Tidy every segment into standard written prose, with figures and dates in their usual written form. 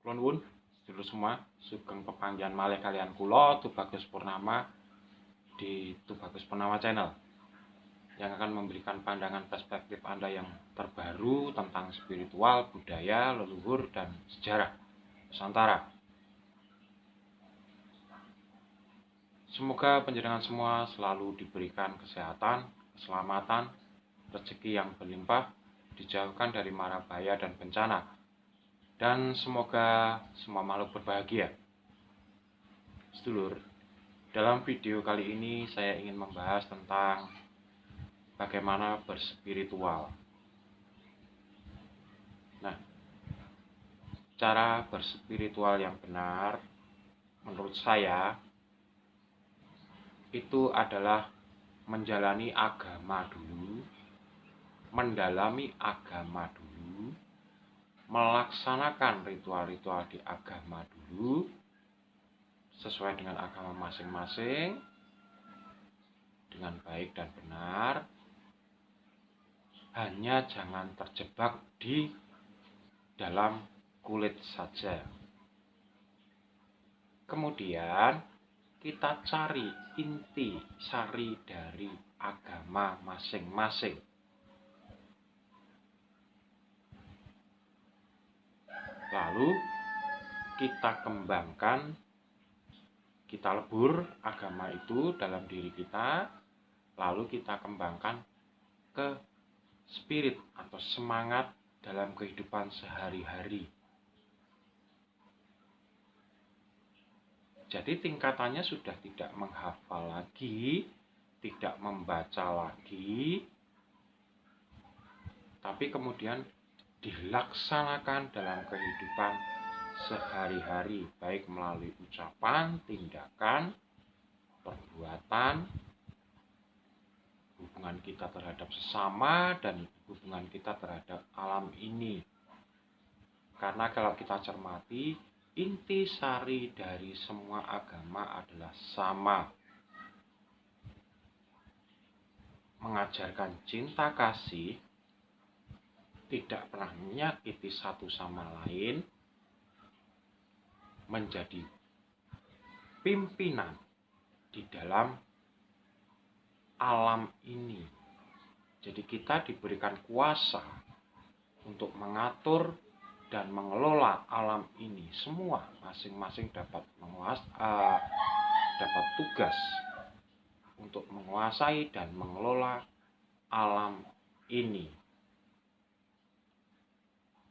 Kula nuwun sedulur semua, sugeng pepanggihan malih kalian kula Tubagus Purnama di Tubagus Purnama Channel yang akan memberikan pandangan perspektif Anda yang terbaru tentang spiritual, budaya, leluhur, dan sejarah Nusantara. Semoga panjenengan semua selalu diberikan kesehatan, keselamatan, rezeki yang berlimpah, dijauhkan dari mara bahaya dan bencana, dan semoga semua makhluk berbahagia. Sedulur, dalam video kali ini saya ingin membahas tentang bagaimana berspiritual. Nah, cara berspiritual yang benar menurut saya itu adalah menjalani agama dulu, mendalami agama dulu, melaksanakan ritual-ritual di agama dulu sesuai dengan agama masing-masing dengan baik dan benar. Hanya jangan terjebak di dalam kulit saja. Kemudian kita cari inti sari dari agama masing-masing. Lalu kita kembangkan, kita lebur agama itu dalam diri kita, lalu kita kembangkan ke spirit atau semangat dalam kehidupan sehari-hari. Jadi tingkatannya sudah tidak menghafal lagi, tidak membaca lagi, tapi kemudian dilaksanakan dalam kehidupan sehari-hari, baik melalui ucapan, tindakan, perbuatan, hubungan kita terhadap sesama, dan hubungan kita terhadap alam ini. Karena kalau kita cermati, inti sari dari semua agama adalah sama. Mengajarkan cinta kasih, tidak pernah menyakiti satu sama lain, menjadi pimpinan di dalam alam ini. Jadi kita diberikan kuasa untuk mengatur dan mengelola alam ini. Semua masing-masing dapat tugas untuk menguasai dan mengelola alam ini.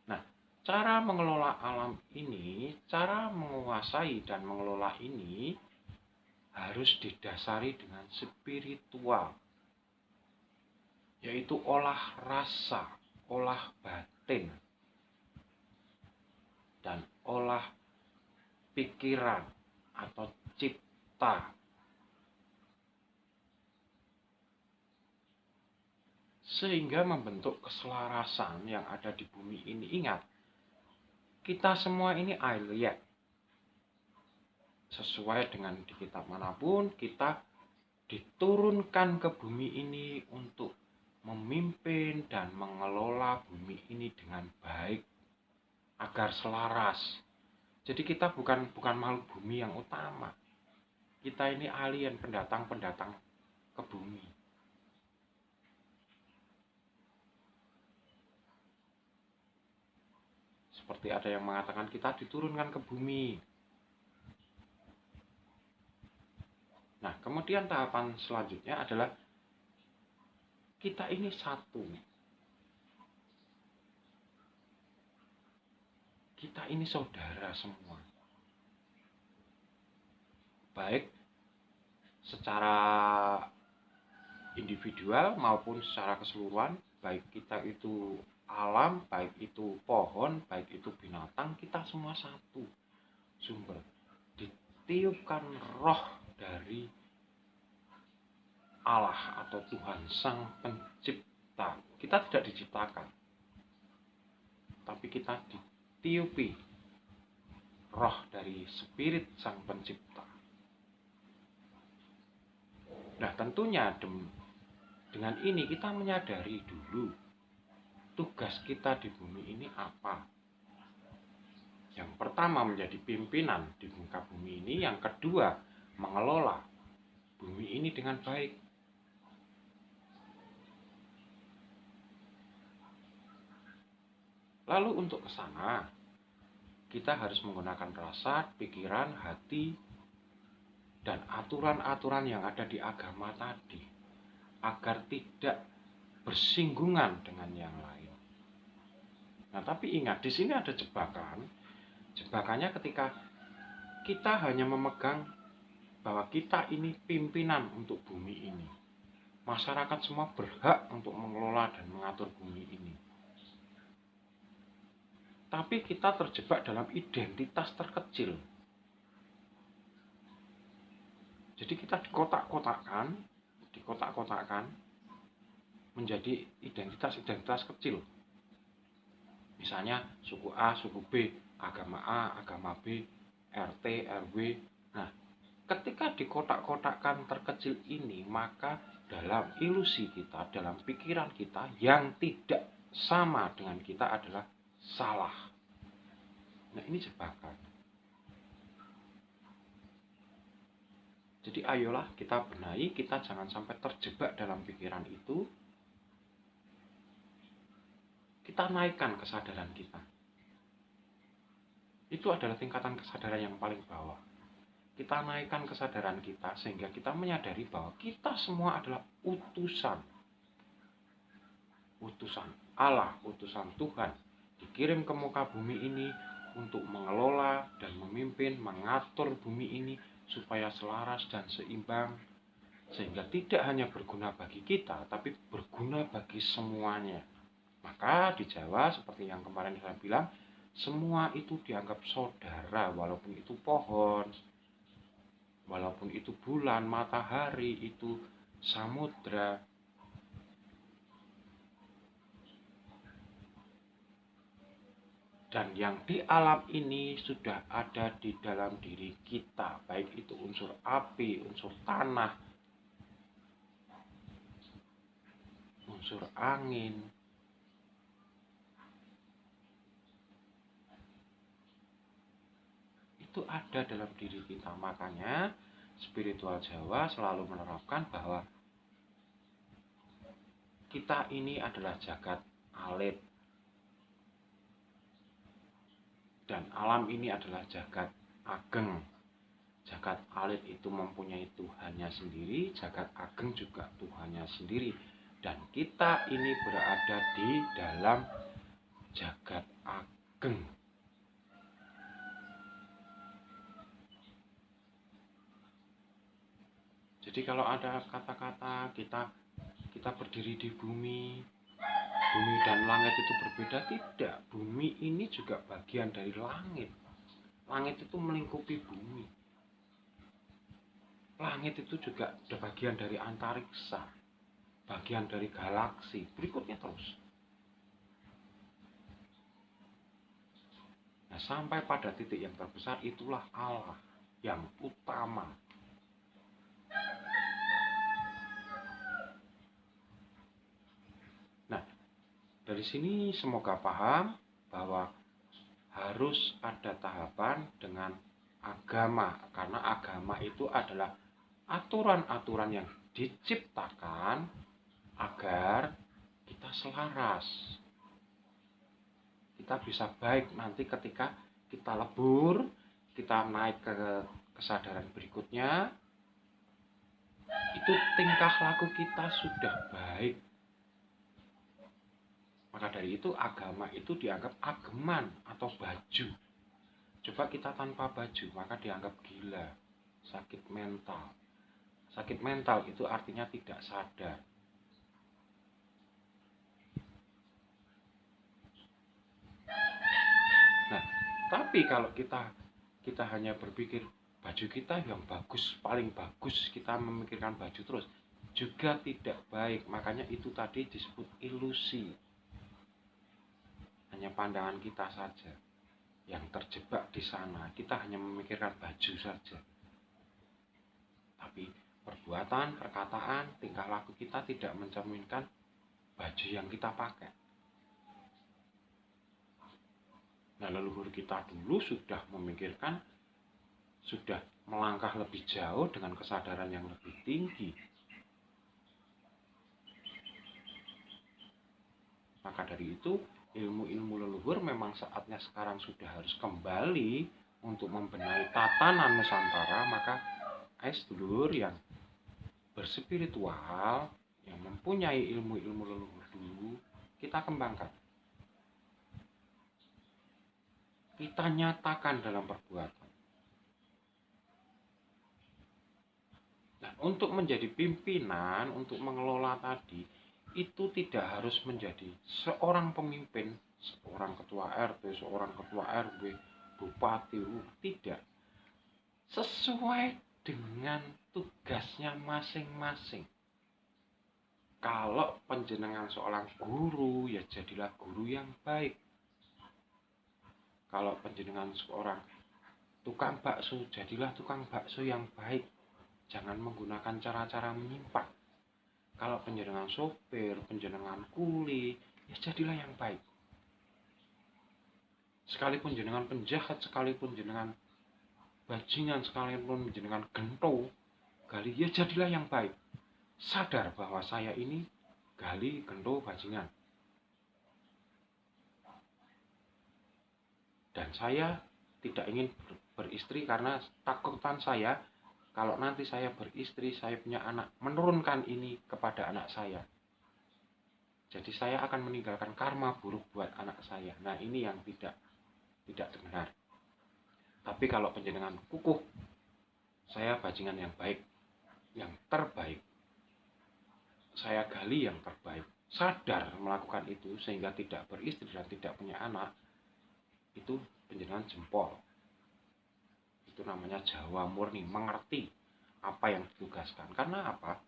Nah, cara mengelola alam ini, cara menguasai dan mengelola ini harus didasari dengan spiritual, yaitu olah rasa, olah batin, dan olah pikiran atau cipta. Sehingga membentuk keselarasan yang ada di bumi ini. Ingat, kita semua ini alien. Sesuai dengan di kitab manapun, kita diturunkan ke bumi ini untuk memimpin dan mengelola bumi ini dengan baik agar selaras. Jadi kita bukan makhluk bumi yang utama. Kita ini alien, pendatang ke bumi. Seperti ada yang mengatakan kita diturunkan ke bumi. Nah, kemudian tahapan selanjutnya adalah kita ini satu. Kita ini saudara semua. Baik secara individual maupun secara keseluruhan, baik kita itu alam, baik itu pohon, baik itu binatang, kita semua satu sumber. Ditiupkan roh dari Allah atau Tuhan Sang Pencipta. Kita tidak diciptakan, tapi kita ditiupi roh dari spirit Sang Pencipta. Nah, tentunya dengan ini kita menyadari dulu tugas kita di bumi ini apa. Yang pertama, pertama menjadi pimpinan di muka bumi ini, yang kedua mengelola bumi ini dengan baik. Lalu untuk ke sana, kita harus menggunakan rasa, pikiran, hati, dan aturan-aturan yang ada di agama tadi, agar tidak bersinggungan dengan yang lain. Nah, tapi ingat, di sini ada jebakan. Jebakannya ketika kita hanya memegang bahwa kita ini pimpinan untuk bumi ini. Masyarakat semua berhak untuk mengelola dan mengatur bumi ini. Tapi kita terjebak dalam identitas terkecil. Jadi kita dikotak-kotakkan menjadi identitas-identitas kecil. Misalnya suku A, suku B, agama A, agama B, RT, RW. Nah, ketika dikotak-kotakkan terkecil ini, maka dalam ilusi kita, dalam pikiran kita, yang tidak sama dengan kita adalah salah. Nah, ini jebakan. Jadi ayolah kita benahi, kita jangan sampai terjebak dalam pikiran itu. Kita naikkan kesadaran kita. Itu adalah tingkatan kesadaran yang paling bawah. Kita naikkan kesadaran kita sehingga kita menyadari bahwa kita semua adalah utusan. Utusan Allah, utusan Tuhan, dikirim ke muka bumi ini untuk mengelola dan memimpin, mengatur bumi ini supaya selaras dan seimbang, sehingga tidak hanya berguna bagi kita, tapi berguna bagi semuanya. Maka di Jawa, seperti yang kemarin saya bilang, semua itu dianggap saudara, walaupun itu pohon, walaupun itu bulan, matahari, itu samudra. Dan yang di alam ini sudah ada di dalam diri kita, baik itu unsur api, unsur tanah, unsur angin. Itu ada dalam diri kita. Makanya spiritual Jawa selalu menerapkan bahwa kita ini adalah jagat alit, dan alam ini adalah jagat ageng. Jagat alit itu mempunyai Tuhannya sendiri, jagat ageng juga Tuhannya sendiri, dan kita ini berada di dalam jagat ageng. Jadi kalau ada kata-kata kita berdiri di bumi dan langit itu berbeda, tidak. Bumi ini juga bagian dari langit. Langit itu melingkupi bumi. Langit itu juga bagian dari antariksa, bagian dari galaksi. Berikutnya terus. Nah, sampai pada titik yang terbesar, itulah Allah yang utama. Nah, dari sini semoga paham bahwa harus ada tahapan dengan agama, karena agama itu adalah aturan-aturan yang diciptakan agar kita selaras. Kita bisa baik nanti ketika kita lebur, kita naik ke kesadaran berikutnya, itu tingkah laku kita sudah baik. Maka dari itu agama itu dianggap ageman atau baju. Coba kita tanpa baju, maka dianggap gila, sakit mental. Sakit mental itu artinya tidak sadar. Nah, tapi kalau kita hanya berpikir baju kita yang bagus, paling bagus, kita memikirkan baju terus, juga tidak baik. Makanya itu tadi disebut ilusi. Hanya pandangan kita saja yang terjebak di sana. Kita hanya memikirkan baju saja. Tapi perbuatan, perkataan, tingkah laku kita tidak mencerminkan baju yang kita pakai. Nah, leluhur kita dulu sudah memikirkan, sudah melangkah lebih jauh dengan kesadaran yang lebih tinggi. Maka dari itu, ilmu-ilmu leluhur memang saatnya sekarang sudah harus kembali untuk membenahi tatanan Nusantara. Maka ayo sedulur yang berspiritual, yang mempunyai ilmu-ilmu leluhur dulu, kita kembangkan. Kita nyatakan dalam perbuatan. Nah, untuk menjadi pimpinan, untuk mengelola tadi, itu tidak harus menjadi seorang pemimpin, seorang ketua RT, seorang ketua RW, bupati, tidak. Sesuai dengan tugasnya masing-masing. Kalau penjenengan seorang guru, ya jadilah guru yang baik. Kalau penjenengan seorang tukang bakso, jadilah tukang bakso yang baik. Jangan menggunakan cara-cara menyimpang. Kalau penjenengan sopir, penjenengan kuli, ya jadilah yang baik. Sekalipun jenengan penjahat, sekalipun jenengan bajingan, sekalipun jenengan gento, gali, ya jadilah yang baik. Sadar bahwa saya ini gali, gento, bajingan. Dan saya tidak ingin beristri karena takutan saya, kalau nanti saya beristri, saya punya anak, menurunkan ini kepada anak saya. Jadi saya akan meninggalkan karma buruk buat anak saya. Nah, ini yang tidak benar. Tapi kalau penjenengan kukuh, saya bajingan yang baik, yang terbaik. Saya gali yang terbaik. Sadar melakukan itu sehingga tidak beristri dan tidak punya anak, itu penjenengan jempol. Itu namanya Jawa murni, mengerti apa yang ditugaskan. Karena apa?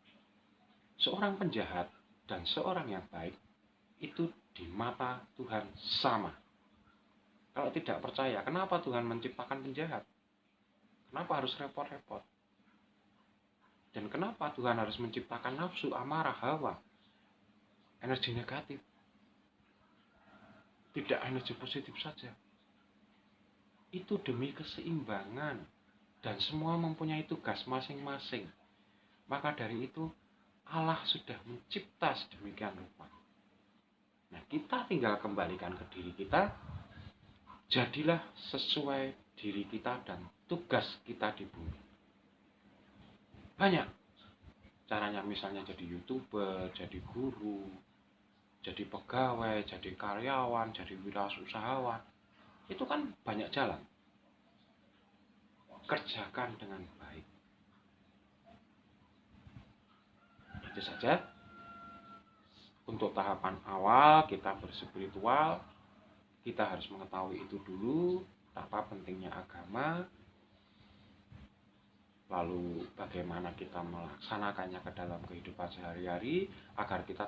Seorang penjahat dan seorang yang baik itu di mata Tuhan sama. Kalau tidak percaya, kenapa Tuhan menciptakan penjahat? Kenapa harus repot-repot? Dan kenapa Tuhan harus menciptakan nafsu, amarah, hawa, energi negatif? Tidak energi positif saja. Itu demi keseimbangan, dan semua mempunyai tugas masing-masing. Maka dari itu Allah sudah mencipta sedemikian rupa. Nah, kita tinggal kembalikan ke diri kita. Jadilah sesuai diri kita dan tugas kita di bumi. Banyak caranya, misalnya jadi YouTuber, jadi guru, jadi pegawai, jadi karyawan, jadi wirausahawan. Itu kan banyak jalan. Kerjakan dengan baik. Itu saja. Untuk tahapan awal kita berspiritual, kita harus mengetahui itu dulu, apa pentingnya agama, lalu bagaimana kita melaksanakannya ke dalam kehidupan sehari-hari agar kita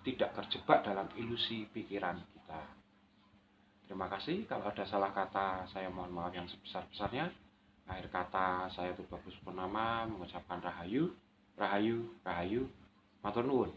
tidak terjebak dalam ilusi pikiran kita. Terima kasih. Kalau ada salah kata, saya mohon maaf yang sebesar-besarnya. Akhir kata, saya Tubagus Purnama mengucapkan rahayu, rahayu, rahayu, matur nuwun.